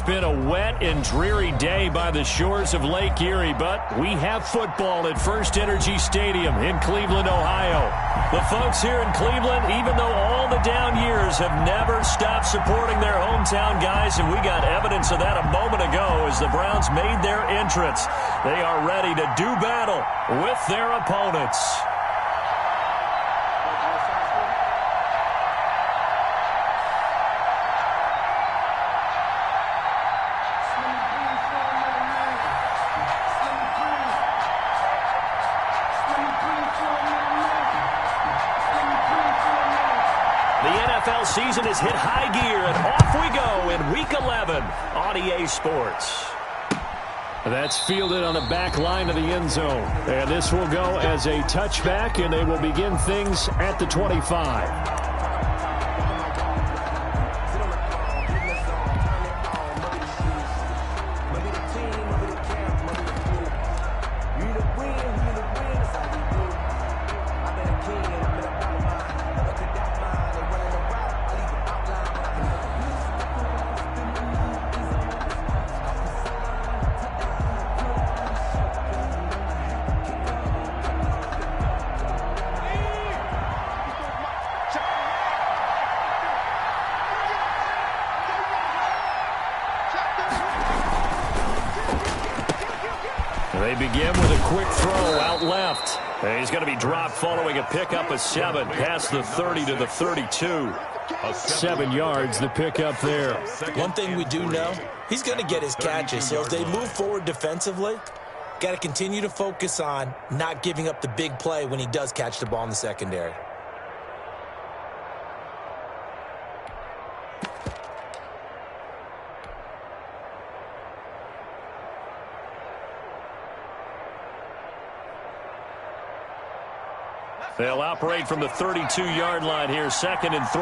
been a wet and dreary day by the shores of Lake Erie, but we have football at First Energy Stadium in Cleveland, Ohio. The folks here in Cleveland, even though all the down years, have never stopped supporting their hometown guys, and we got evidence of that a moment ago as the Browns made their entrance. They are ready to do battle with their opponents. Season has hit high gear, and off we go in Week 11 on EA Sports. That's fielded on the back line of the end zone. And this will go as a touchback, and they will begin things at the 25. They begin with a quick throw out left. And he's going to be dropped following a pickup of 7 past the 30 to the 32. 7 yards, the pickup there. One thing we do know, he's going to get his catches. So as they move forward defensively, got to continue to focus on not giving up the big play when he does catch the ball in the secondary. They'll operate from the 32-yard line here, 2nd and 3.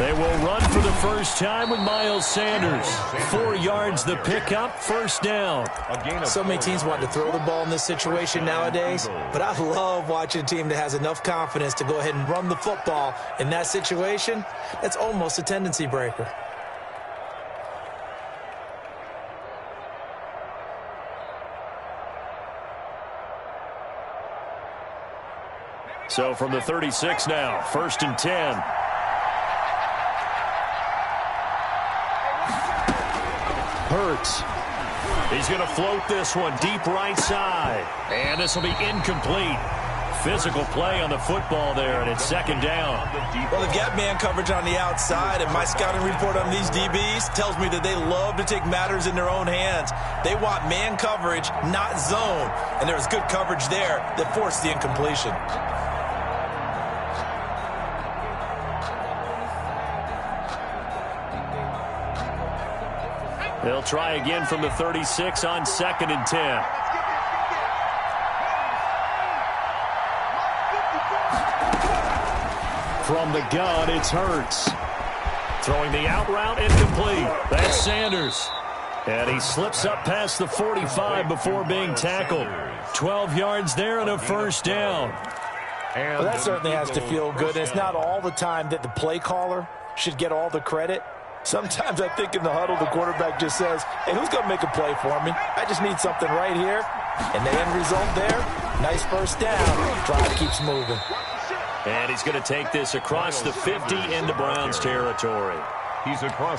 They will run for the first time with Miles Sanders. 4 yards the pickup, first down. So many teams want to throw the ball in this situation nowadays, but I love watching a team that has enough confidence to go ahead and run the football in that situation. That's almost a tendency breaker. So from the 36 now, 1st and 10. Hurts. He's going to float this one deep right side. And this will be incomplete. Physical play on the football there, and it's 2nd down. Well, they've got man coverage on the outside, and my scouting report on these DBs tells me that they love to take matters in their own hands. They want man coverage, not zone. And there was good coverage there that forced the incompletion. They'll try again from the 36 on 2nd and 10. From the gun, it's Hurts. Throwing the out route, incomplete. That's Sanders. And he slips up past the 45 before being tackled. 12 yards there and a first down. Well, that certainly has to feel good. It's not all the time that the play caller should get all the credit. Sometimes I think in the huddle, the quarterback just says, hey, who's going to make a play for me? I just need something right here. And the end result there, nice first down. Drive keeps moving. And he's going to take this across the 50 into Browns territory.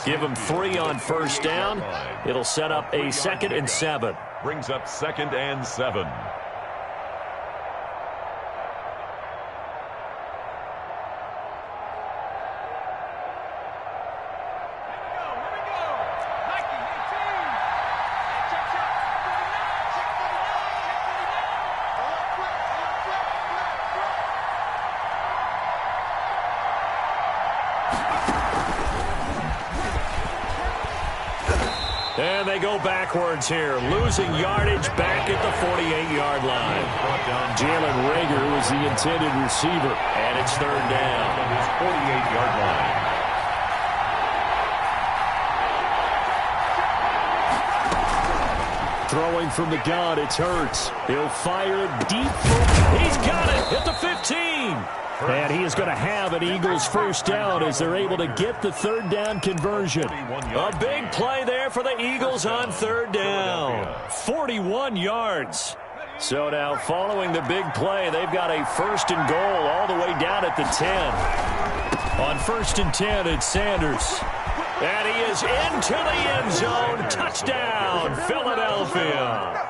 Give him 3 on first down. It'll set up a 2nd and 7. Brings up 2nd and 7. And they go backwards here, losing yardage back at the 48-yard line. Jalen Reagor was the intended receiver, and it's 3rd down. From his 48-yard line. Throwing from the gun, it's Hurts. He'll fire deep. He's got it at the 15. And he is going to have an Eagles first down as they're able to get the third down conversion. A big play there for the Eagles on third down. 41 yards. So now following the big play, they've got a first and goal all the way down at the 10. On first and 10, it's Sanders. And he is into the end zone. Touchdown, Philadelphia.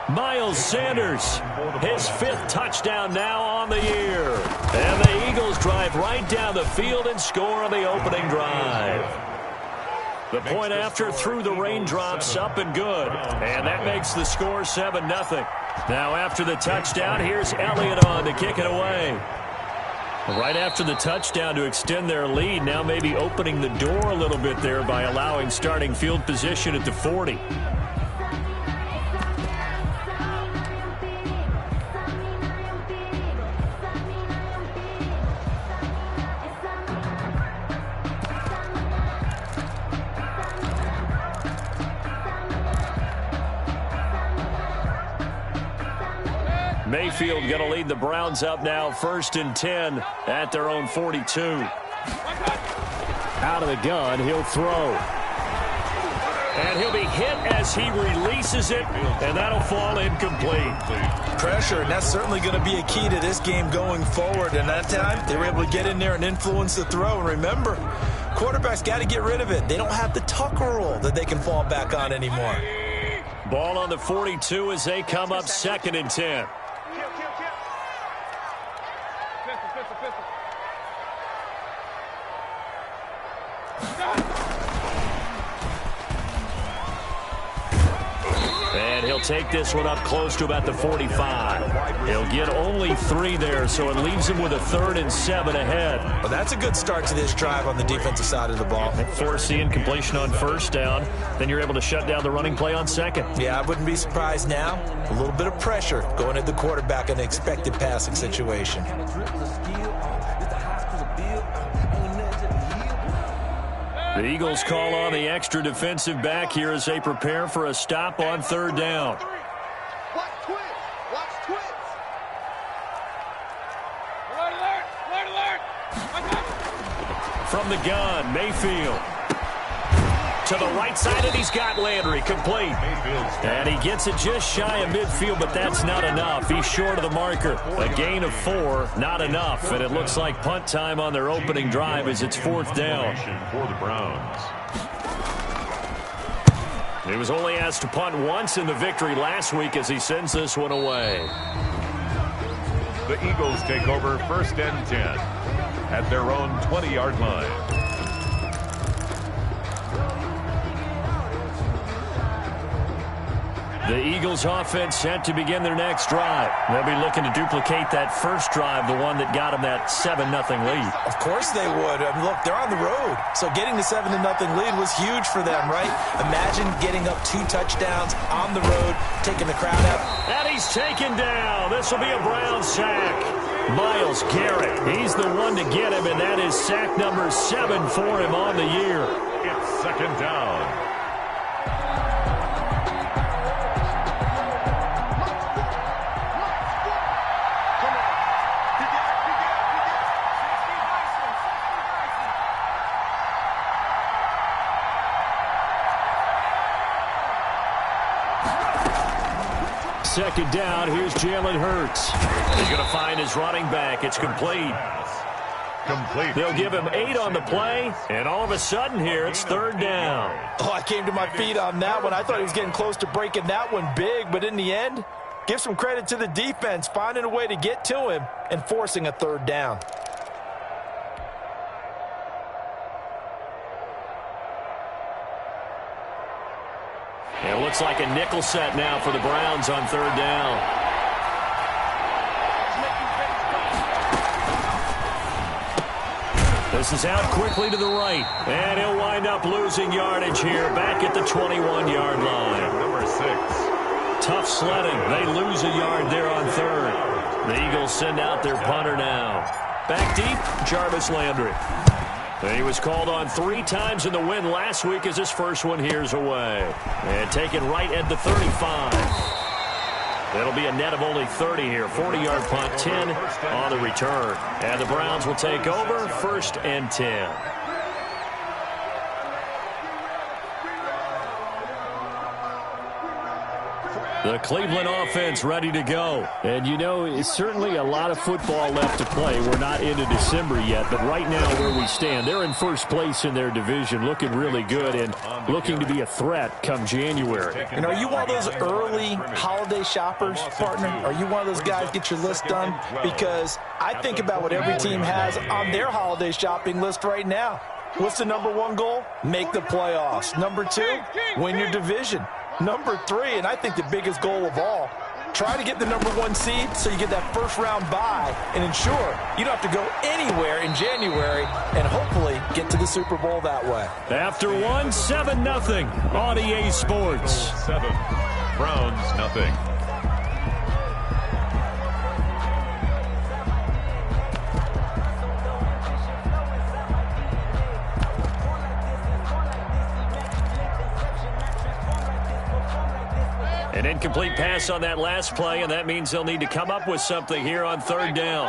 Miles Sanders, his 5th touchdown now on the year. And the Eagles drive right down the field and score on the opening drive. The point after through the raindrops, up and good. And that makes the score 7-0. Now after the touchdown, here's Elliott on to kick it away. Right after the touchdown to extend their lead, now maybe opening the door a little bit there by allowing starting field position at the 40. Mayfield going to lead the Browns up now, first and 10 at their own 42. Out of the gun, he'll throw. And he'll be hit as he releases it, and that'll fall incomplete. Pressure, and that's certainly going to be a key to this game going forward. And that time, they were able to get in there and influence the throw. And remember, quarterbacks got to get rid of it. They don't have the Tucker rule that they can fall back on anymore. Ball on the 42 as they come up second and 10. And he'll take this one up close to about the 45. He'll get only 3 there, so it leaves him with a 3rd and 7 ahead. Well, that's a good start to this drive on the defensive side of the ball. Force the incompletion on first down. Then you're able to shut down the running play on second. Yeah, I wouldn't be surprised now. A little bit of pressure going at the quarterback in an expected passing situation. The Eagles call on the extra defensive back here as they prepare for a stop on third down. From the gun, Mayfield. To the right side, and he's got Landry complete. And he gets it just shy of midfield, but that's not enough. He's short of the marker. A gain of 4, not enough. And it looks like punt time on their opening drive as it's 4th down. For the Browns. He was only asked to punt once in the victory last week as he sends this one away. The Eagles take over first and 10 at their own 20-yard line. The Eagles offense set to begin their next drive. They'll be looking to duplicate that first drive, the one that got them that 7-0 lead. Of course they would. I mean, look, they're on the road. So getting the 7-0 lead was huge for them, right? Imagine getting up 2 touchdowns on the road, taking the crowd out. And he's taken down. This will be a Brown sack. Myles Garrett, he's the one to get him, and that is sack number 7 for him on the year. It's second down. Second down, here's Jalen Hurts. He's going to find his running back. It's complete. They'll give him 8 on the play, and all of a sudden here, it's third down. Oh, I came to my feet on that one. I thought he was getting close to breaking that one big, but in the end, give some credit to the defense, finding a way to get to him and forcing a third down. It looks like a nickel set now for the Browns on third down. This is out quickly to the right, and he'll wind up losing yardage here back at the 21-yard line. Number 6. Tough sledding. They lose a yard there on third. The Eagles send out their punter now. Back deep, Jarvis Landry. He was called on 3 times in the win last week as his first one here's away. And taken right at the 35. It'll be a net of only 30 here. 40-yard punt, 10 on the return. And the Browns will take over, 1st and 10. The Cleveland offense ready to go. And, you know, it's certainly a lot of football left to play. We're not into December yet, but right now where we stand, they're in first place in their division, looking really good and looking to be a threat come January. And are you one of those early holiday shoppers, partner? Are you one of those guys get your list done? Because I think about what every team has on their holiday shopping list right now. What's the number one goal? Make the playoffs. Number 2, win your division. Number 3, and I think the biggest goal of all, try to get the number 1 seed so you get that first-round bye and ensure you don't have to go anywhere in January and hopefully get to the Super Bowl that way. After 1, 7-0 on EA Sports. 7, Browns nothing. An incomplete pass on that last play, and that means they'll need to come up with something here on 3rd down.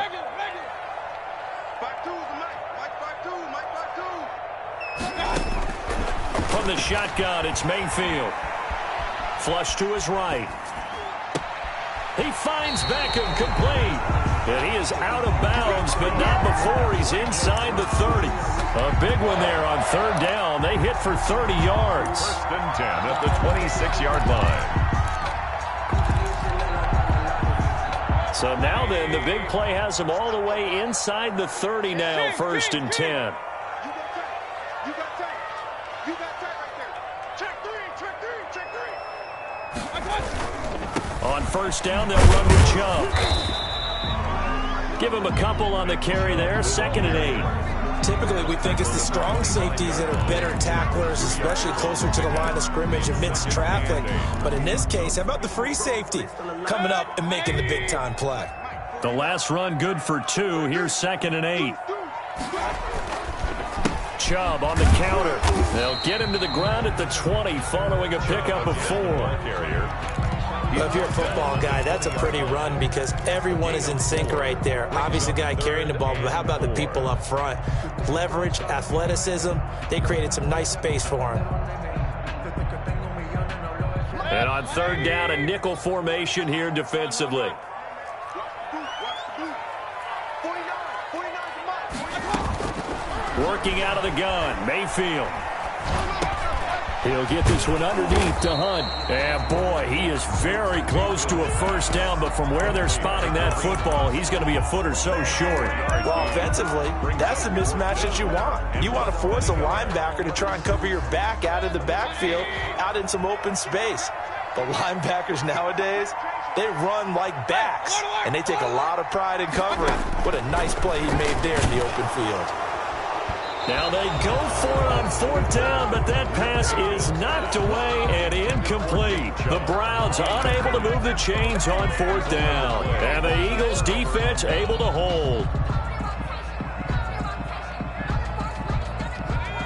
From the shotgun, it's Mayfield. Flush to his right. He finds Beckham complete. And he is out of bounds, but not before he's inside the 30. A big one there on 3rd down. They hit for 30 yards. 1st and 10 at the 26-yard line. So now then, the big play has him all the way inside the 30 now, 1st and 10. On 1st down, they'll run with Chubb. Give him a couple on the carry there, 2nd and 8. Typically, we think it's the strong safeties that are better tacklers, especially closer to the line of scrimmage amidst traffic. But in this case, how about the free safety coming up and making the big-time play? The last run good for 2. Here's 2nd and 8. Chubb on the counter. They'll get him to the ground at the 20 following a pickup of 4. Well, if you're a football guy, that's a pretty run because everyone is in sync right there. Obviously, the guy carrying the ball, but how about the people up front? Leverage, athleticism, they created some nice space for him. And on 3rd down, a nickel formation here defensively. Working out of the gun, Mayfield. He'll get this one underneath to Hunt. And, boy, he is very close to a 1st down, but from where they're spotting that football, he's going to be a foot or so short. Well, offensively, that's the mismatch that you want. You want to force a linebacker to try and cover your back out of the backfield, out in some open space. The linebackers nowadays, they run like backs, and they take a lot of pride in covering. What a nice play he made there in the open field. Now they go for it on 4th down, but that pass is knocked away and incomplete. The Browns unable to move the chains on 4th down. And the Eagles defense able to hold.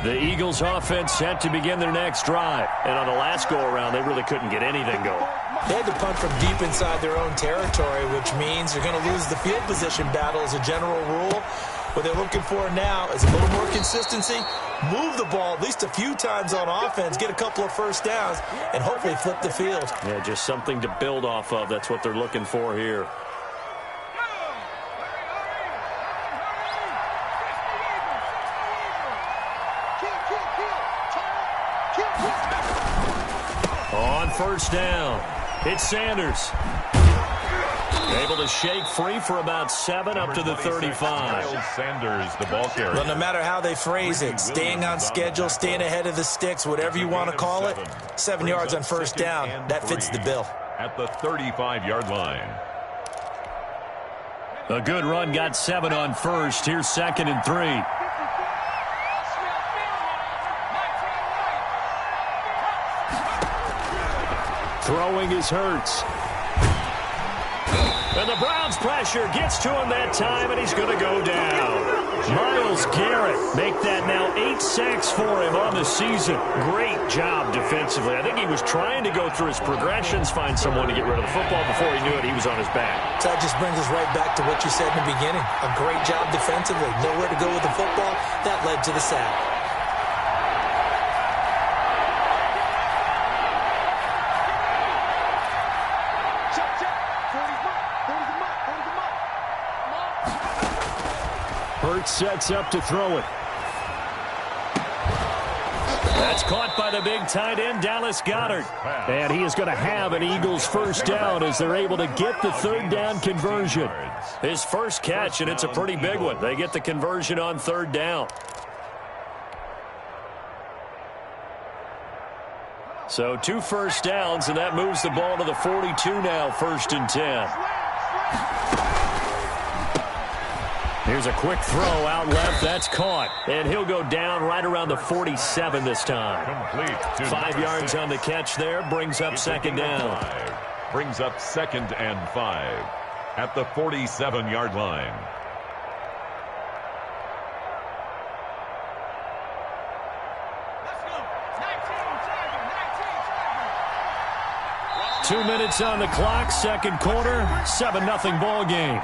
The Eagles offense set to begin their next drive. And on the last go-around, they really couldn't get anything going. They had to punt from deep inside their own territory, which means they're going to lose the field position battle as a general rule. What they're looking for now is a little more consistency, move the ball at least a few times on offense, get a couple of 1st downs, and hopefully flip the field. Yeah, just something to build off of. That's what they're looking for here. On 1st down, it's Sanders. Able to shake free for about 7 up to the 35. Sanders, the ball carrier. Well, no matter how they phrase it, staying on schedule, staying ahead of the sticks, whatever you want to call it, 7 yards on 1st down, that fits the bill. At the 35-yard line. A good run got 7 on 1st. Here's 2nd and 3. Throwing is Hurts. And the Browns' pressure gets to him that time, and he's going to go down. Myles Garrett make that now 8 sacks for him on the season. Great job defensively. I think he was trying to go through his progressions, find someone to get rid of the football. Before he knew it, he was on his back. So that just brings us right back to what you said in the beginning. A great job defensively. Nowhere to go with the football. That led to the sack. Hurts sets up to throw it. That's caught by the big tight end, Dallas Goedert. And he is going to have an Eagles first down as they're able to get the third down conversion. His first catch, and it's a pretty big one. They get the conversion on third down. So 2 first downs, and that moves the ball to the 42 now, 1st and 10. Here's a quick throw out left. That's caught. And he'll go down right around the 47 this time. 5 yards on the catch there. Brings up second down. Brings up 2nd and 5 at the 47-yard line. Let's go. 2 minutes on the clock. Second quarter. 7-0 ball game.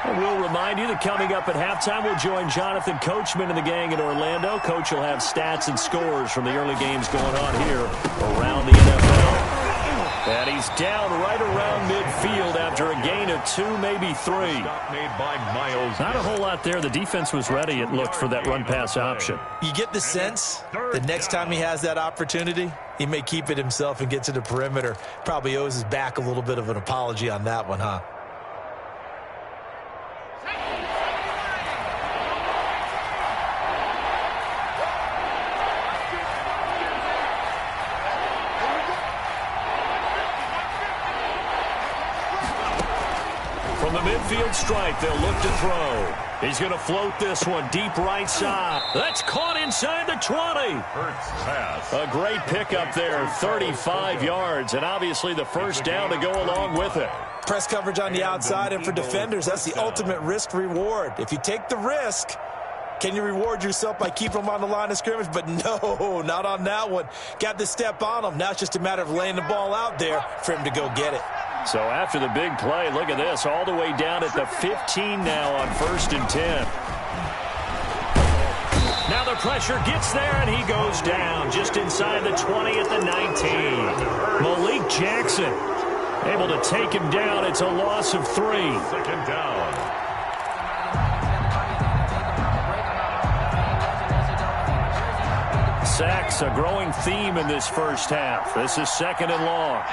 We'll remind you that coming up at halftime, we'll join Jonathan Coachman and the gang in Orlando. Coach will have stats and scores from the early games going on here around the NFL. And he's down right around midfield after a gain of 2, maybe 3. Made by Myles. Not a whole lot there. The defense was ready, it looked, for that run-pass option. You get the sense that next time he has that opportunity, he may keep it himself and get to the perimeter. Probably owes his back a little bit of an apology on that one, huh? From the midfield stripe, they'll look to throw. He's going to float this one deep right side. That's caught inside the 20. Hurts pass. A great pickup there, 35 yards, and obviously the first down to go along with it. Press coverage on the outside, and for defenders, that's the ultimate risk-reward. If you take the risk, can you reward yourself by keeping them on the line of scrimmage? But no, not on that one. Got the step on them. Now it's just a matter of laying the ball out there for him to go get it. So after the big play, look at this, all the way down at the 15 now on 1st and 10. Now the pressure gets there, and he goes down just inside the 20 at the 19. Malik Jackson able to take him down. It's a loss of 3. 2nd down. Sacks, a growing theme in this first half. This is 2nd and long.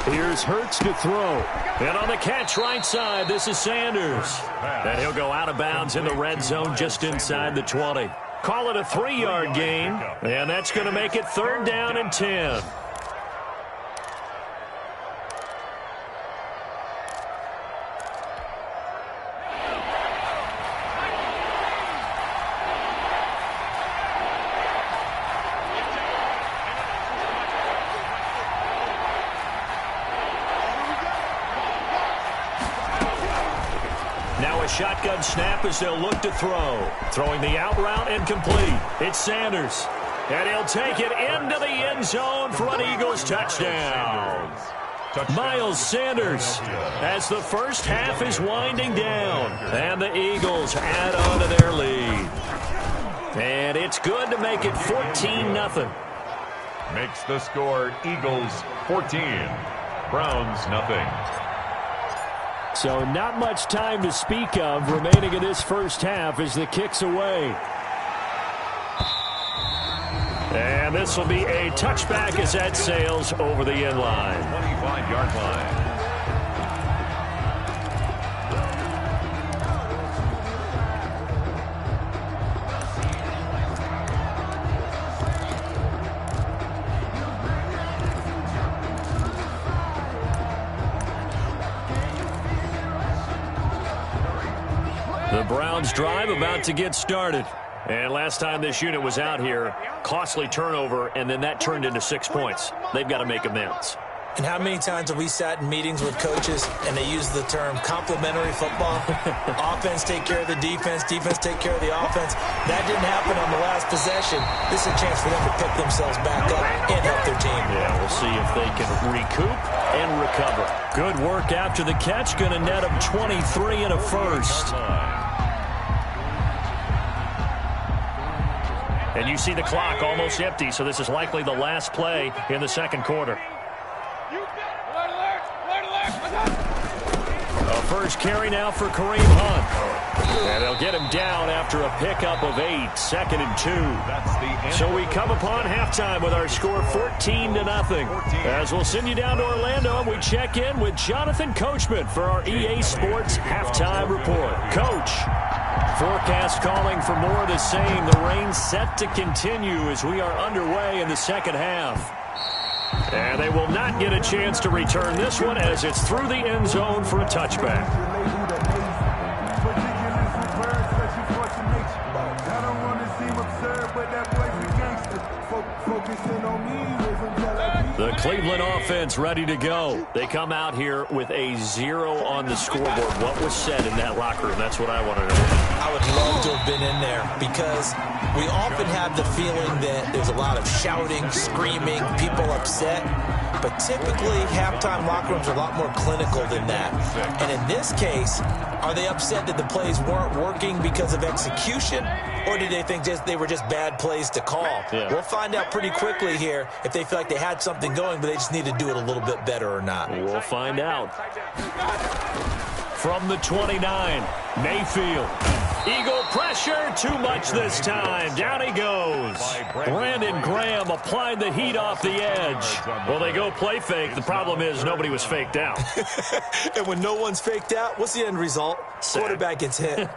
Here's Hurts to throw. And on the catch right side, this is Sanders. And he'll go out of bounds in the red zone just inside the 20. Call it a 3-yard gain. And that's going to make it 3rd down and 10. Shotgun snap as they'll look to throw. Throwing the out route and complete. It's Sanders. And he'll take it into the end zone for an Eagles touchdown. Miles Sanders as the first half is winding down. And the Eagles add on to their lead. And it's good to make it 14-0. Makes the score Eagles 14. Browns nothing. So not much time to speak of remaining in this first half as the kick's away. And this will be a touchback as that sails over the end line. 25-yard line. The Browns drive about to get started. And last time this unit was out here, costly turnover, and then that turned into 6 points. They've got to make amends. And how many times have we sat in meetings with coaches and they use the term complementary football? Offense take care of the defense, defense take care of the offense. That didn't happen on the last possession. This is a chance for them to pick themselves back up and help their team. Yeah, we'll see if they can recoup and recover. Good work after the catch. Going to net them 23 and a first. And you see the clock almost empty, so this is likely the last play in the second quarter. A first carry now for Kareem Hunt. And they'll get him down after a pickup of 8, 2nd and 2. So we come upon halftime with our score 14-0. As we'll send you down to Orlando, and we check in with Jonathan Coachman for our EA Sports Halftime Report. Coach, forecast calling for more of the same. The rain set to continue as we are underway in the second half. And they will not get a chance to return this one as it's through the end zone for a touchback. The Cleveland offense ready to go. They come out here with a 0 on the scoreboard. What was said in that locker room? That's what I want to know. I would love to have been in there because we often have the feeling that there's a lot of shouting, screaming, people upset. But typically, halftime locker rooms are a lot more clinical than that. And in this case, are they upset that the plays weren't working because of execution? Or did they think they were just bad plays to call? Yeah. We'll find out pretty quickly here if they feel like they had something going, but they just need to do it a little bit better or not. We'll find out. From the 29, Mayfield. Eagle pressure, too much this time. Down he goes. Brandon Graham applied the heat off the edge. Well, they go play fake. The problem is nobody was faked out. And when no one's faked out, what's the end result? Sack. Quarterback gets hit.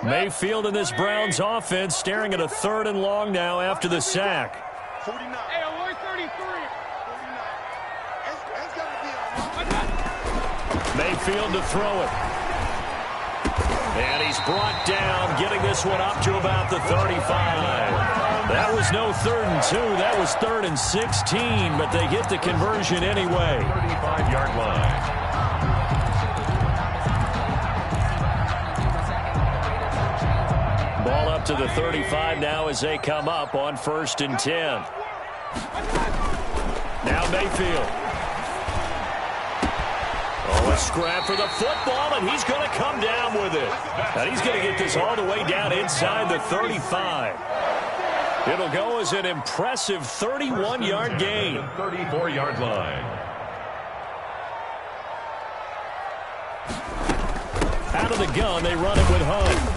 Mayfield in this Browns offense staring at a 3rd and long now after the sack. 49. Hey, alert 33. 49. It's got to be Mayfield to throw it. And he's brought down, getting this one up to about the 35. That was no 3rd and 2. That was 3rd and 16, but they get the conversion anyway. 35-yard line. Ball up to the 35 now as they come up on 1st and 10. Now Mayfield. Oh, a scrap for the football, and he's going to come down with it. And he's going to get this all the way down inside the 35. It'll go as an impressive 31-yard gain. 34-yard line. Out of the gun, they run it with Hunt.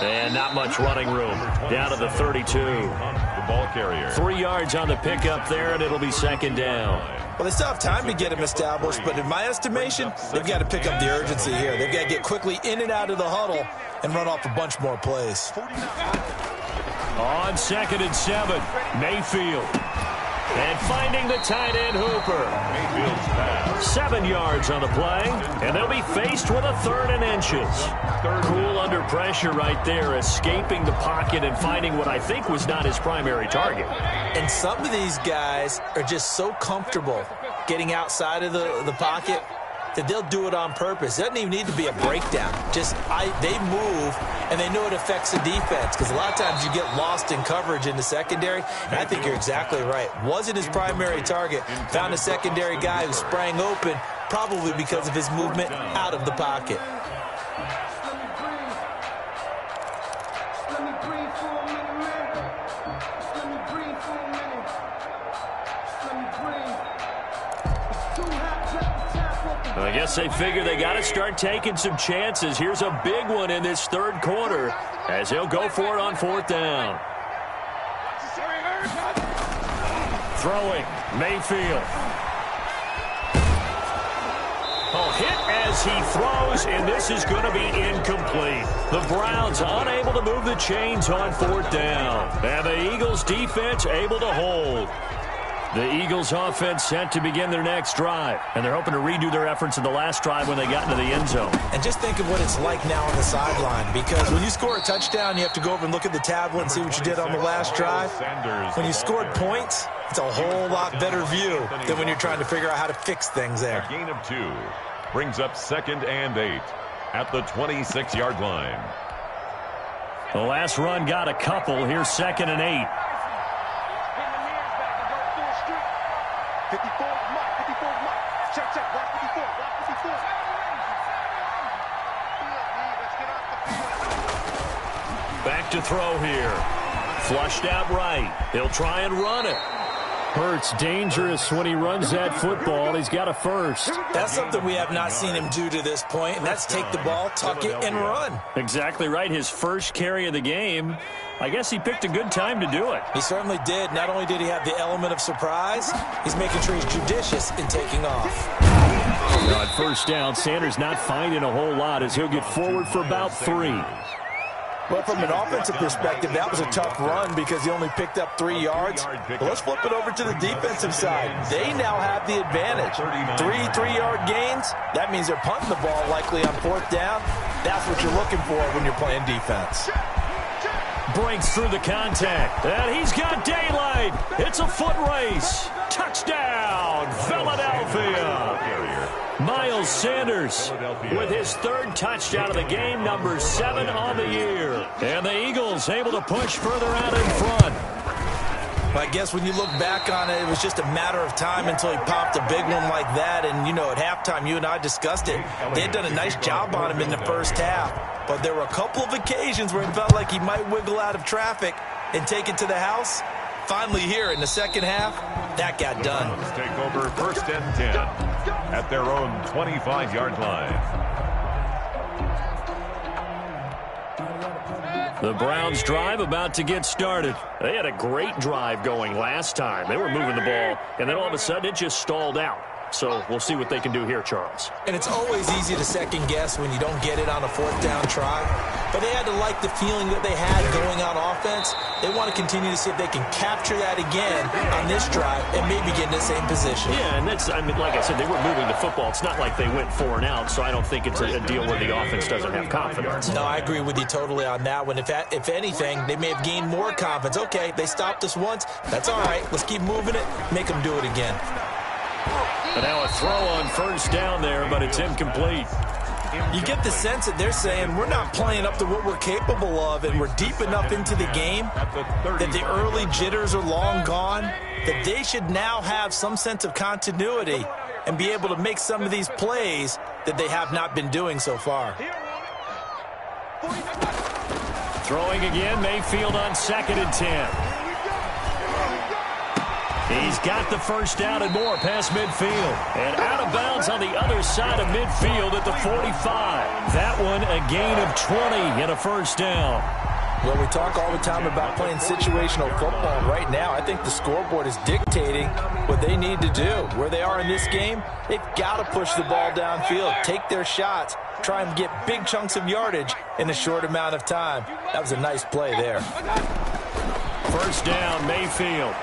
And not much running room. Down to the 32. The ball carrier. 3 yards on the pickup there, and it'll be 2nd down. Well, they still have time to get him established, but in my estimation, they've got to pick up the urgency here. They've got to get quickly in and out of the huddle and run off a bunch more plays. On 2nd and 7, Mayfield. And finding the tight end Hooper. Mayfield's pass. 7 yards on the play, and they'll be faced with a 3rd and inches. Cool under pressure right there, escaping the pocket and finding what I think was not his primary target. And some of these guys are just so comfortable getting outside of the pocket that they'll do it on purpose. It doesn't even need to be a breakdown. Just they move, and they know it affects the defense because a lot of times you get lost in coverage in the secondary, and I think you're exactly right. Wasn't his primary target. Found a secondary guy who sprang open, probably because of his movement out of the pocket. I guess they figure they got to start taking some chances. Here's a big one in this 3rd quarter as he'll go for it on 4th down. Throwing, Mayfield. Oh, hit as he throws, and this is going to be incomplete. The Browns unable to move the chains on 4th down. And the Eagles defense able to hold. The Eagles offense set to begin their next drive, and they're hoping to redo their efforts in the last drive when they got into the end zone. And just think of what it's like now on the sideline, because when you score a touchdown, you have to go over and look at the tablet and see what you did on the last drive. When you scored points, it's a whole lot better view than when you're trying to figure out how to fix things there. A gain of 2 brings up 2nd and 8 at the 26-yard line. The last run got a couple. Here's 2nd and 8. 54, Mike, 54, Mike. Check, block 54, block 54. Let's get off the field. Back to throw here. Flushed out right. He'll try and run it. Hurts dangerous when he runs that football. He's got a first. That's something we have not seen him do to this point, and that's take the ball, tuck it, and run. Exactly right. His first carry of the game. I guess he picked a good time to do it. He certainly did. Not only did he have the element of surprise, he's making sure he's judicious in taking off. On first down, Sanders not finding a whole lot as he'll get forward for about 3. Well, from an offensive perspective, that was a tough run because he only picked up 3 yards. But let's flip it over to the defensive side. They now have the advantage. 3 3-yard gains. That means they're punting the ball likely on 4th down. That's what you're looking for when you're playing defense. Breaks through the contact. And he's got daylight. It's a foot race. Touchdown, Philadelphia. Miles Sanders with his 3rd touchdown of the game, number 7 on the year. And the Eagles able to push further out in front. I guess when you look back on it, it was just a matter of time until he popped a big one like that. And, you know, at halftime, you and I discussed it. They had done a nice job on him in the first half. But there were a couple of occasions where it felt like he might wiggle out of traffic and take it to the house. Finally here in the second half, that got done. Let's take over 1st and 10 at their own 25-yard line. The Browns drive about to get started. They had a great drive going last time. They were moving the ball, and then all of a sudden it just stalled out. So we'll see what they can do here, Charles. And it's always easy to second guess when you don't get it on a 4th down try. But they had to like the feeling that they had going on offense. They want to continue to see if they can capture that again on this drive and maybe get in the same position. Yeah, and that's, I mean, like I said, they were moving the football. It's not like they went 4 and out, so I don't think it's a deal where the offense doesn't have confidence. No, I agree with you totally on that one. If anything, they may have gained more confidence. Okay, they stopped us once. That's all right. Let's keep moving it. Make them do it again. And now a throw on first down there, but it's incomplete. You get the sense that they're saying we're not playing up to what we're capable of, and we're deep enough into the game that the early jitters are long gone, that they should now have some sense of continuity and be able to make some of these plays that they have not been doing so far. Throwing again, Mayfield on 2nd and 10. He's got the first down and more past midfield. And out of bounds on the other side of midfield at the 45. That one a gain of 20 and a first down. Well, we talk all the time about playing situational football. Right now, I think the scoreboard is dictating what they need to do. Where they are in this game, they've got to push the ball downfield, take their shots, try and get big chunks of yardage in a short amount of time. That was a nice play there. First down, Mayfield.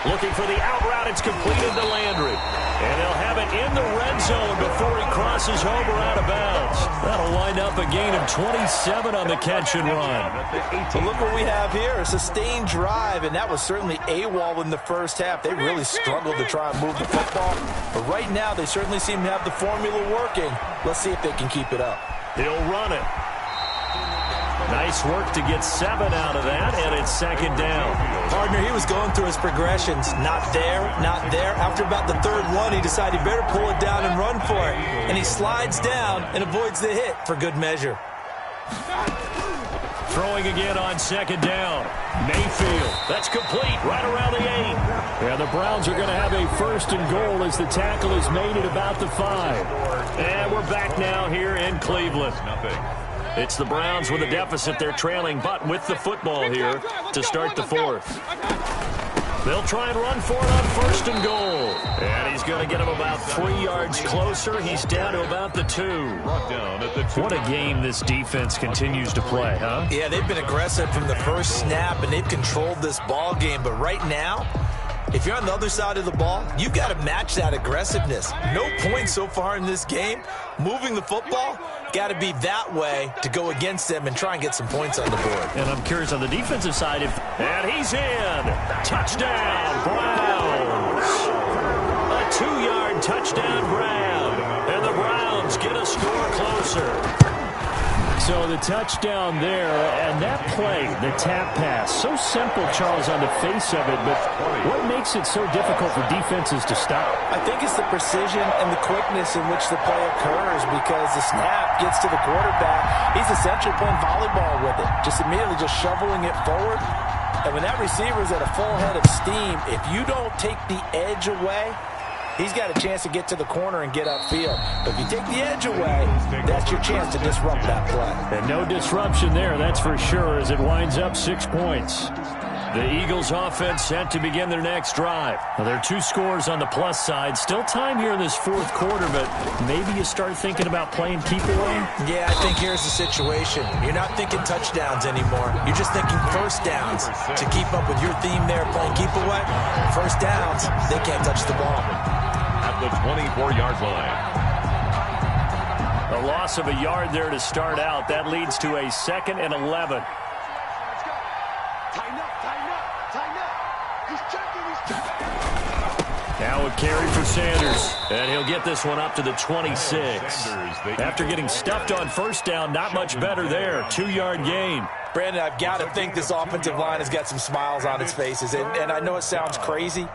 Looking for the out route. It's completed to Landry. And they'll have it in the red zone before he crosses over out of bounds. That'll wind up a gain of 27 on the catch and run. But look what we have here, a sustained drive, and that was certainly AWOL in the first half. They really struggled to try and move the football. But right now, they certainly seem to have the formula working. Let's see if they can keep it up. He'll run it. Nice work to get 7 out of that, and it's 2nd down. Partner, he was going through his progressions. Not there, not there. After about the 3rd one, he decided he better pull it down and run for it. And he slides down and avoids the hit for good measure. Throwing again on 2nd down. Mayfield. That's complete right around the 8. Yeah, the Browns are going to have a 1st and goal as the tackle is made at about the 5. And we're back now here in Cleveland. It's the Browns with a deficit. They're trailing, but with the football here to start the 4th. They'll try and run for it on 1st and goal. And he's going to get him about 3 yards closer. He's down to about the 2. What a game this defense continues to play, huh? Yeah, they've been aggressive from the first snap, and they've controlled this ball game. But right now, If you're on the other side of the ball, you've got to match that aggressiveness. No points so far in this game. Moving the football, got to be that way to go against them and try and get some points on the board. And I'm curious on the defensive side. And he's in. Touchdown, Browns. A 2-yard touchdown grab. And the Browns get a score closer. So the touchdown there, and that play, the tap pass, so simple, Charles, on the face of it, but what makes it so difficult for defenses to stop? I think it's the precision and the quickness in which the play occurs, because the snap gets to the quarterback. He's essentially playing volleyball with it, just immediately just shoveling it forward. And when that receiver's at a full head of steam, if you don't take the edge away, he's got a chance to get to the corner and get upfield. But if you take the edge away, that's your chance to disrupt that play. And no disruption there, that's for sure, as it winds up 6 points. The Eagles offense set to begin their next drive. Well, there are 2 scores on the plus side. Still time here in this 4th quarter, but maybe you start thinking about playing keep away? Yeah, I think here's the situation. You're not thinking touchdowns anymore. You're just thinking first downs. To keep up with your theme there, playing keep away, first downs, they can't touch the ball. At the 24-yard line. A loss of a yard there to start out. That leads to a 2nd and 11. Now a carry for Sanders, and he'll get this one up to the 26. After getting stuffed on first down, not much better there. 2-yard gain. Brandon, I've got to think this offensive line has got some smiles on its faces, and I know it sounds crazy,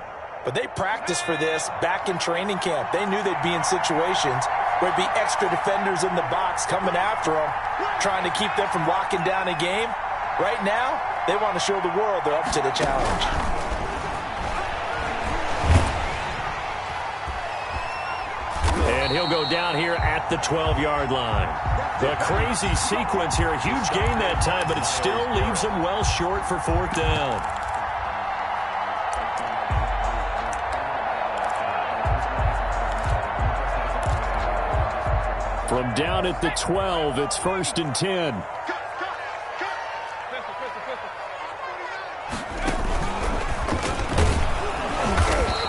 but they practiced for this back in training camp. They knew they'd be in situations where there'd be extra defenders in the box coming after them, trying to keep them from locking down a game. Right now, they want to show the world they're up to the challenge. And he'll go down here at the 12-yard line. The crazy sequence here. A huge gain that time, but it still leaves him well short for 4th down. From down at the 12, it's 1st and 10.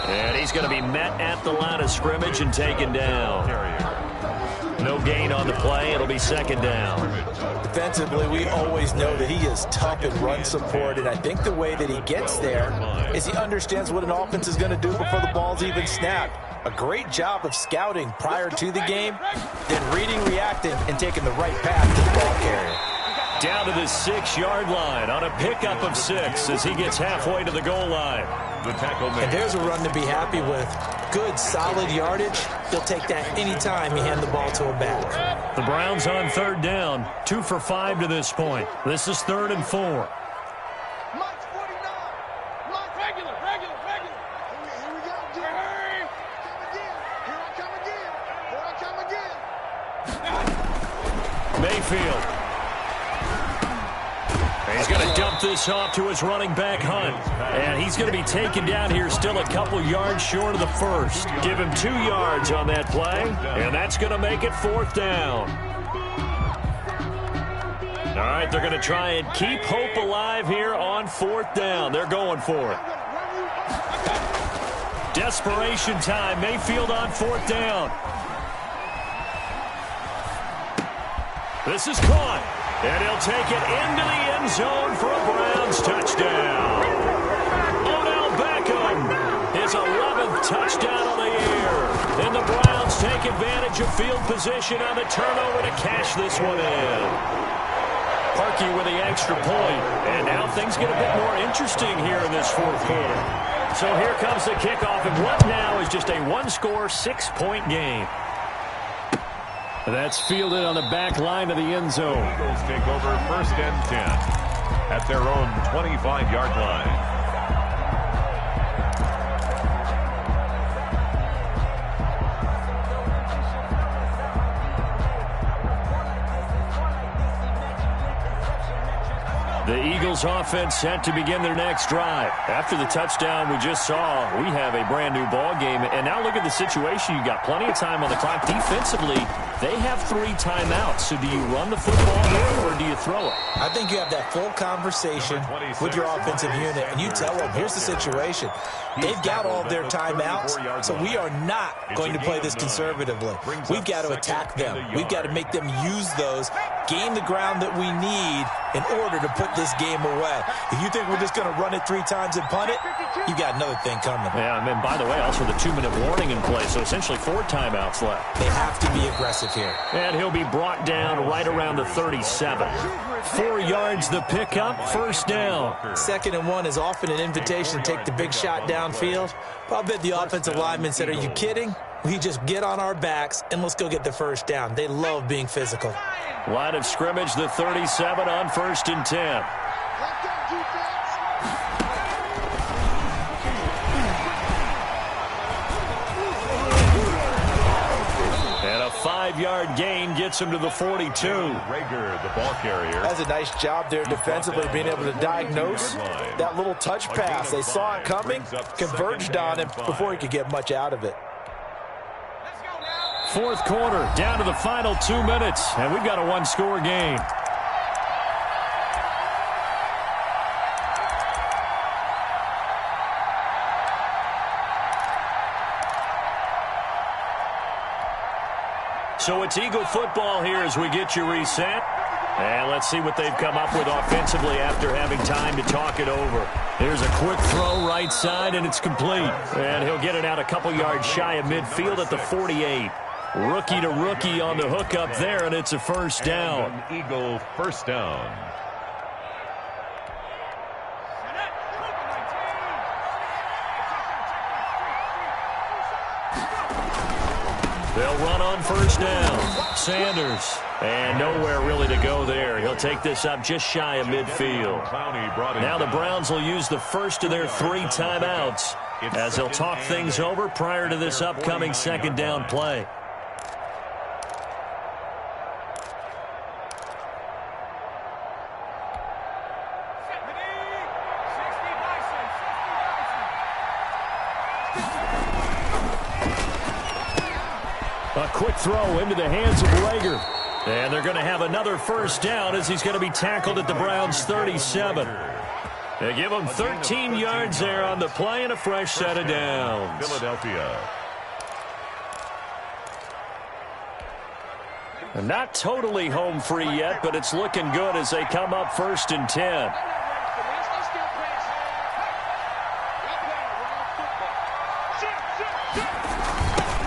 And he's going to be met at the line of scrimmage and taken down. No gain on the play. It'll be 2nd down. Defensively, we always know that he is tough in run support, and I think the way that he gets there is he understands what an offense is going to do before the ball's even snapped. A great job of scouting prior to the game, then reading, reacting, and taking the right path to the ball carrier. Down to the 6-yard line on a pickup of 6 as he gets halfway to the goal line. The tackle made. And there's a run to be happy with. Good, solid yardage. He'll take that any time you hand the ball to him back. The Browns on 3rd down, 2 for 5 to this point. This is 3rd and 4. Mayfield. He's going to dump this off to his running back, Hunt. And he's going to be taken down here still a couple yards short of the first. Give him 2 yards on that play, and that's going to make it 4th down. All right, they're going to try and keep hope alive here on 4th down. They're going for it. Desperation time. Mayfield on 4th down. This is caught, and he'll take it into the end zone for a Browns touchdown. Odell Beckham, his 11th touchdown of the year. And the Browns take advantage of field position on the turnover to cash this one in. Parkey with the extra point, and now things get a bit more interesting here in this 4th quarter. So here comes the kickoff, and what now is just a 1-score, 6-point game. That's fielded on the back line of the end zone. Eagles take over 1st and 10 at their own 25-yard line. The Eagles offense set to begin their next drive. After the touchdown we just saw, we have a brand new ball game. And now look at the situation. You've got plenty of time on the clock. Defensively, They have 3 timeouts. So do you run the football here or do you throw it? I think you have that full conversation with your offensive unit, and you tell them, here's the situation. They've got all of their timeouts, so we are not going to play this conservatively. We've got to attack them. We've got to make them use those, gain the ground that we need in order to put this game away. If you think we're just going to run it 3 times and punt it, you got another thing coming. Yeah, and then, by the way, also the 2-minute warning in play, so essentially 4 timeouts left. They have to be aggressive here. And he'll be brought down right around the 37. 4 yards the pickup, first down. 2nd and 1 is often an invitation to take the big shot downfield. But I bet the offensive lineman said, are you kidding? We just get on our backs and let's go get the first down. They love being physical. Line of scrimmage, the 37 on 1st and 10. And a 5-yard gain gets him to the 42. Rager, the ball carrier. That's a nice job there defensively, being able to diagnose that little touch pass. They saw it coming, converged on him before he could get much out of it. 4th quarter, down to the final 2 minutes, and we've got a 1-score game. So it's Eagle football here as we get you reset. And let's see what they've come up with offensively after having time to talk it over. Here's a quick throw right side, and it's complete. And he'll get it out a couple yards shy of midfield at the 48. Rookie to rookie on the hook up there, and it's a first down. An Eagle first down. They'll run on first down. Sanders. And nowhere really to go there. He'll take this up just shy of midfield. Now the Browns will use the first of their 3 timeouts as they'll talk things over prior to this upcoming 2nd down play. A quick throw into the hands of Rager. And they're going to have another first down as he's going to be tackled at the Browns' 37. They give him 13 yards there on the play and a fresh set of downs. Philadelphia. Not totally home free yet, but it's looking good as they come up 1st and 10.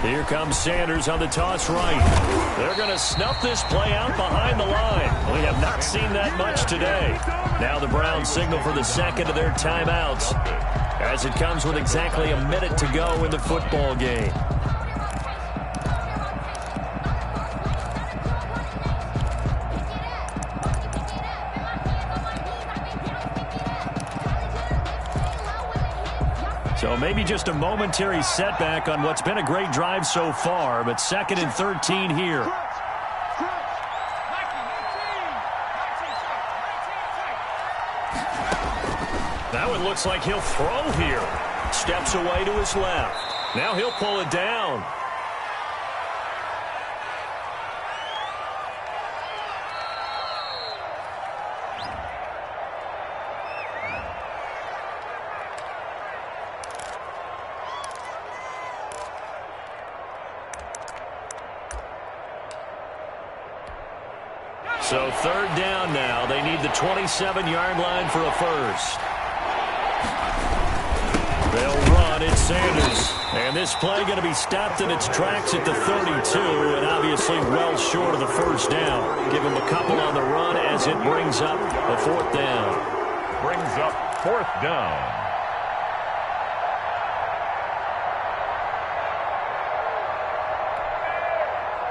Here comes Sanders on the toss right. They're going to snuff this play out behind the line. We have not seen that much today. Now the Browns signal for the 2nd of their timeouts as it comes with exactly a minute to go in the football game. So maybe just a momentary setback on what's been a great drive so far, but 2nd and 13 here. That one looks like he'll throw here. Steps away to his left. Now he'll pull it down. So 3rd down now. They need the 27-yard line for a first. They'll run. It's Sanders. And this play going to be stopped in its tracks at the 32, and obviously well short of the first down. Give him a couple on the run as it brings up a 4th down. Brings up 4th down.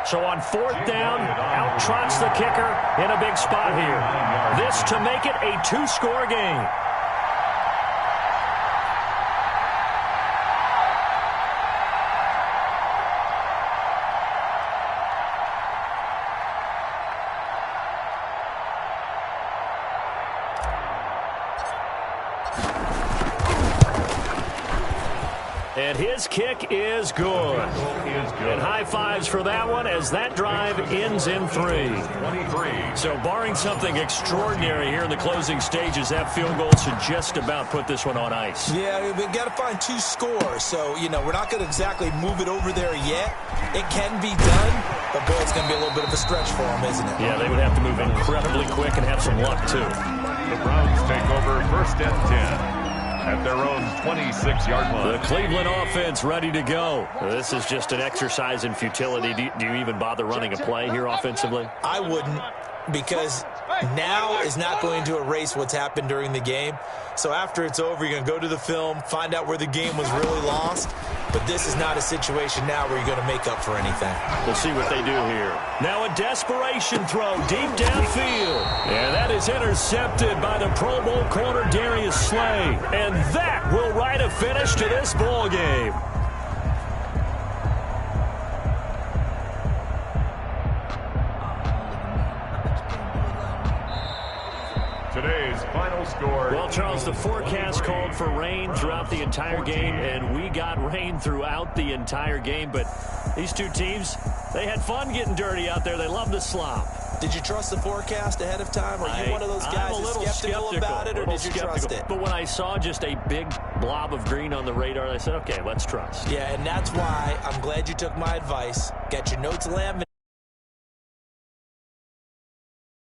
So on 4th down, out trots the kicker in a big spot here. This to make it a 2-score game. And his kick is good. And high fives for that one as that drive ends in 3. 23. So barring something extraordinary here in the closing stages, that field goal should just about put this one on ice. Yeah, we've got to find 2 scores. So, we're not going to exactly move it over there yet. It can be done, but, boy, it's going to be a little bit of a stretch for them, isn't it? Yeah, they would have to move incredibly quick and have some luck, too. The Browns take over first and 10 at their own 26-yard line. The Cleveland offense ready to go. This is just an exercise in futility. Do you even bother running a play here offensively? I wouldn't, because now is not going to erase what's happened during the game. So after it's over, you're going to go to the film, find out where the game was really lost. But this is not a situation now where you're going to make up for anything. We'll see what they do here. Now a desperation throw deep downfield. And that is intercepted by the Pro Bowl corner Darius Slay. And that will write a finish to this ball game. Today's final score. Well, Charles, the forecast called for rain throughout the entire game, and we got rain throughout the entire game. But these two teams, they had fun getting dirty out there. They love the slop. Did you trust the forecast ahead of time? Are you one of those guys that's skeptical about it, or did you trust it? But when I saw just a big blob of green on the radar, I said, okay, let's trust. Yeah, and that's why I'm glad you took my advice. Got your notes laminated.